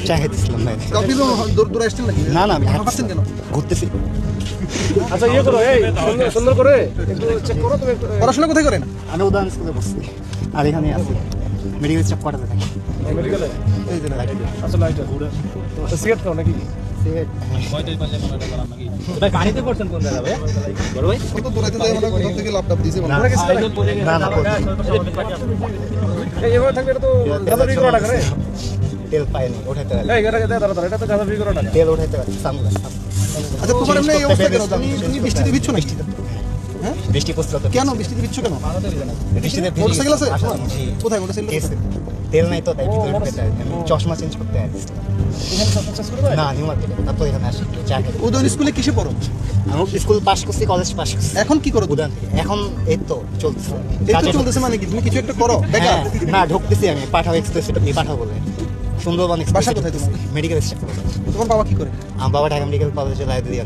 চা খেতেছিলাম ভাই। আপনি তো দূরে আসছেন নাকি? না না, আমি হাঁটছেন কেন? ঘুরতেছি। আচ্ছা ইয়ে করো, এই সুন্দর করে একটু চেক করো তুমি। পড়াশোনা কোথায় করেন? আমি উদাহরণ স্কুলে বসছি আর এখানে আছি মেডিকেল স্টাফ কোয়ার্টারে থাকি। মেডিকেলে এই যে লাইট। আচ্ছা লাইট সিগারেট খাও নাকি? গাড়িতে করছেন কোন জায়গা ভাই? বড় ভাই কত দূরাইতে যায় মানে কোথা থেকে ল্যাপটপ দিয়েছে মনে হয়। না না, এই এভাবে থাকলে এটা তো গাঁজা বিক্রি করা টাকা রে। তেল পাইনি, ওঠাইতে পারি। এই এটা দাঁড়া এটা তো গাঁজা বিক্রি করা টাকা। তেল ওঠাইতে পারি। সামনে আচ্ছা তোমার এমনি এই অবস্থা কেন? তুমি বৃষ্টিতে ভিজছো নাকি? হ্যাঁ? বৃষ্টি পড়ছিল তো। কেন বৃষ্টিতে ভিজছো কেন? বৃষ্টিতে ভিজে মোটরসাইকেল আছে? আসা জি। কোথায় মোটরসাইকেল? গেছে। তেল নাই তো তাই ভিতরে ঢুকে আমি চশমা চেঞ্জ করতে আসছি। এখানে সব চেঞ্জ করে দেয়? না নিউ মার্কেটে, তারপর এখানে আসি একটু চা খেতে। উদয়ন স্কুলে কিসে পড়ো? আমি স্কুল পাস করছি, কলেজ পাস করছি। এখন কি করো? উদান থেকে এখন এই তো চলছে। এই তো কাজে চলতেছে মানে কি? তুমি কিছু একটা করো? হ্যাঁ, বেকার? না ঢুকতেছি আমি পাঠাও এক্সপ্রেস, এই পাঠাও বলে সুন্দরবন এক্সপ্রেস। বাসা কোথায় তোমার? Medical staff. তোমার বাবা কি করে? আমার বাবা ঢাকা মেডিকেল কলেজে লাইব্রেরিয়ান।